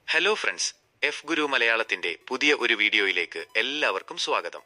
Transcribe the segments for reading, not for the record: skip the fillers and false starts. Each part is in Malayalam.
ഹലോ ഫ്രണ്ട്സ്, എഫ് ഗുരു മലയാളത്തിന്റെ പുതിയ ഒരു വീഡിയോയിലേക്ക് എല്ലാവർക്കും സ്വാഗതം.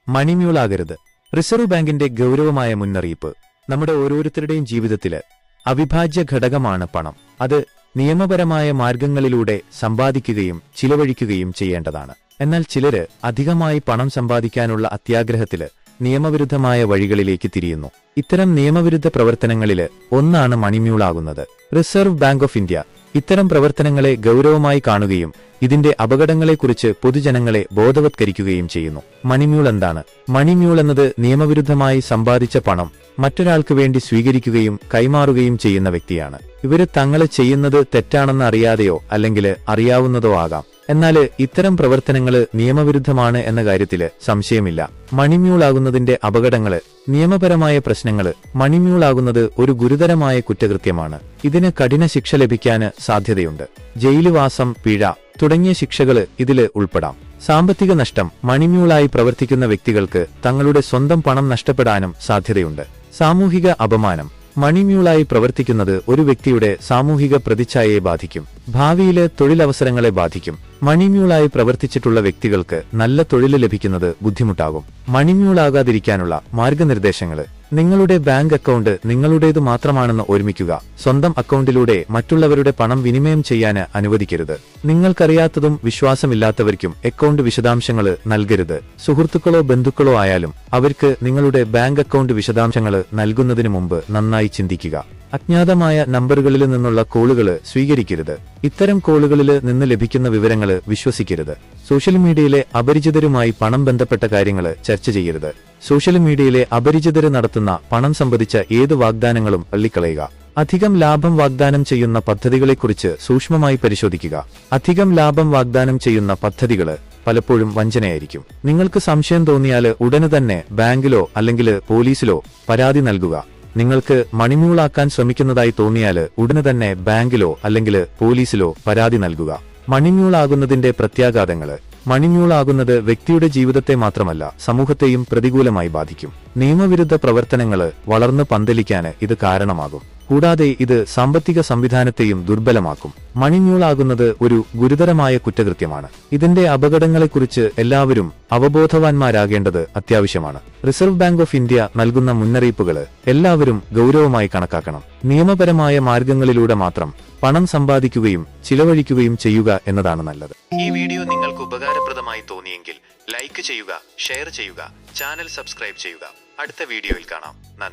മണിമ്യൂളാകരുത്. റിസർവ് ബാങ്കിന്റെ ഗൗരവമായ മുന്നറിയിപ്പ്. നമ്മുടെ ഓരോരുത്തരുടെയും ജീവിതത്തില് അവിഭാജ്യ ഘടകമാണ് പണം. അത് നിയമപരമായ മാർഗങ്ങളിലൂടെ സമ്പാദിക്കുകയും ചിലവഴിക്കുകയും ചെയ്യേണ്ടതാണ്. എന്നാൽ ചിലര് അധികമായി പണം സമ്പാദിക്കാനുള്ള അത്യാഗ്രഹത്തില് നിയമവിരുദ്ധമായ വഴികളിലേക്ക് തിരിയുന്നു. ഇത്തരം നിയമവിരുദ്ധ പ്രവർത്തനങ്ങളില് ഒന്നാണ് മണിമ്യൂളാകുന്നത്. റിസർവ് ബാങ്ക് ഓഫ് ഇന്ത്യ ഇത്തരം പ്രവർത്തനങ്ങളെ ഗൗരവമായി കാണുകയും ഇതിന്റെ അപകടങ്ങളെക്കുറിച്ച് പൊതുജനങ്ങളെ ബോധവത്കരിക്കുകയും ചെയ്യുന്നു. മണിമ്യൂൾ എന്താണ്? മണിമ്യൂൾ എന്നത് നിയമവിരുദ്ധമായി സമ്പാദിച്ച പണം മറ്റൊരാൾക്ക് വേണ്ടി സ്വീകരിക്കുകയും കൈമാറുകയും ചെയ്യുന്ന വ്യക്തിയാണ്. ഇവര് തങ്ങള് ചെയ്യുന്നത് തെറ്റാണെന്ന് അറിയാതെയോ അല്ലെങ്കിൽ അറിയാവുന്നതോ ആകാം. എന്നാൽ ഇത്തരം പ്രവർത്തനങ്ങള് നിയമവിരുദ്ധമാണ് എന്ന കാര്യത്തില് സംശയമില്ല. മണിമ്യൂളാകുന്നതിന്റെ അപകടങ്ങള്. നിയമപരമായ പ്രശ്നങ്ങള്. മണിമ്യൂളാകുന്നത് ഒരു ഗുരുതരമായ കുറ്റകൃത്യമാണ്. ഇതിന് കഠിന ശിക്ഷ ലഭിക്കാന് സാധ്യതയുണ്ട്. ജയിലുവാസം, പിഴ തുടങ്ങിയ ശിക്ഷകള് ഇതില് ഉൾപ്പെടാം. സാമ്പത്തിക നഷ്ടം. മണിമ്യൂളായി പ്രവർത്തിക്കുന്ന വ്യക്തികൾക്ക് തങ്ങളുടെ സ്വന്തം പണം നഷ്ടപ്പെടാനും സാധ്യതയുണ്ട്. സാമൂഹിക അപമാനം. മണിമ്യൂളായി പ്രവർത്തിക്കുന്നത് ഒരു വ്യക്തിയുടെ സാമൂഹിക പ്രതിച്ഛായയെ ബാധിക്കും. ഭാവിയിലെ തൊഴിലവസരങ്ങളെ ബാധിക്കും. മണിമ്യൂളായി പ്രവർത്തിച്ചിട്ടുള്ള വ്യക്തികൾക്ക് നല്ല തൊഴിൽ ലഭിക്കുന്നത് ബുദ്ധിമുട്ടാകും. മണിമ്യൂളാകാതിരിക്കാനുള്ള മാർഗനിർദ്ദേശങ്ങള്. നിങ്ങളുടെ ബാങ്ക് അക്കൗണ്ട് നിങ്ങളുടേതു മാത്രമാണെന്ന് ഓർമ്മിക്കുക. സ്വന്തം അക്കൗണ്ടിലൂടെ മറ്റുള്ളവരുടെ പണം വിനിമയം ചെയ്യാന് അനുവദിക്കരുത്. നിങ്ങൾക്കറിയാത്തതും വിശ്വാസമില്ലാത്തവർക്കും അക്കൗണ്ട് വിശദാംശങ്ങള് നൽകരുത്. സുഹൃത്തുക്കളോ ബന്ധുക്കളോ ആയാലും അവർക്ക് നിങ്ങളുടെ ബാങ്ക് അക്കൗണ്ട് വിശദാംശങ്ങള് നൽകുന്നതിനു മുമ്പ് നന്നായി ചിന്തിക്കുക. അജ്ഞാതമായ നമ്പറുകളിൽ നിന്നുള്ള കോളുകള് സ്വീകരിക്കരുത്. ഇത്തരം കോളുകളിൽ നിന്ന് ലഭിക്കുന്ന വിവരങ്ങള് വിശ്വസിക്കരുത്. സോഷ്യൽ മീഡിയയിലെ അപരിചിതരുമായി പണം ബന്ധപ്പെട്ട കാര്യങ്ങള് ചർച്ച ചെയ്യരുത്. സോഷ്യൽ മീഡിയയിലെ അപരിചിതര് നടത്തുന്ന പണം സംബന്ധിച്ച ഏത് വാഗ്ദാനങ്ങളും തള്ളിക്കളയുക. അധികം ലാഭം വാഗ്ദാനം ചെയ്യുന്ന പദ്ധതികളെക്കുറിച്ച് സൂക്ഷ്മമായി പരിശോധിക്കുക. അധികം ലാഭം വാഗ്ദാനം ചെയ്യുന്ന പദ്ധതികള് പലപ്പോഴും വഞ്ചനയായിരിക്കും. നിങ്ങൾക്ക് സംശയം തോന്നിയാൽ ഉടനെ തന്നെ ബാങ്കിലോ അല്ലെങ്കിൽ പോലീസിലോ പരാതി നൽകുക. നിങ്ങൾക്ക് മണിമ്യൂളാക്കാൻ ശ്രമിക്കുന്നതായി തോന്നിയാൽ ഉടനെ തന്നെ ബാങ്കിലോ അല്ലെങ്കിൽ പോലീസിലോ പരാതി നൽകുക. മണിമ്യൂളാകുന്നതിന്റെ പ്രത്യാഘാതങ്ങള്. മണിമ്യൂളാകുന്നത് വ്യക്തിയുടെ ജീവിതത്തെ മാത്രമല്ല സമൂഹത്തെയും പ്രതികൂലമായി ബാധിക്കും. നിയമവിരുദ്ധ പ്രവർത്തനങ്ങള് വളർന്ന് പന്തലിക്കാന് ഇത് കാരണമാകും. കൂടാതെ ഇത് സാമ്പത്തിക സംവിധാനത്തെയും ദുർബലമാക്കും. മണിമ്യൂളാകുന്നത് ഒരു ഗുരുതരമായ കുറ്റകൃത്യമാണ്. ഇതിന്റെ അപകടങ്ങളെക്കുറിച്ച് എല്ലാവരും അവബോധവാന്മാരാകേണ്ടത് അത്യാവശ്യമാണ്. റിസർവ് ബാങ്ക് ഓഫ് ഇന്ത്യ നൽകുന്ന മുന്നറിയിപ്പുകള് എല്ലാവരും ഗൗരവമായി കണക്കാക്കണം. നിയമപരമായ മാർഗങ്ങളിലൂടെ മാത്രം പണം സമ്പാദിക്കുകയും ചിലവഴിക്കുകയും ചെയ്യുക എന്നതാണ് നല്ലത്. ഈ വീഡിയോ നിങ്ങൾക്ക് ഉപകാരപ്രദമായി തോന്നിയെങ്കിൽ ലൈക്ക് ചെയ്യുക, ഷെയർ ചെയ്യുക, ചാനൽ സബ്സ്ക്രൈബ് ചെയ്യുക. അടുത്ത വീഡിയോയിൽ കാണാം. നന്ദി.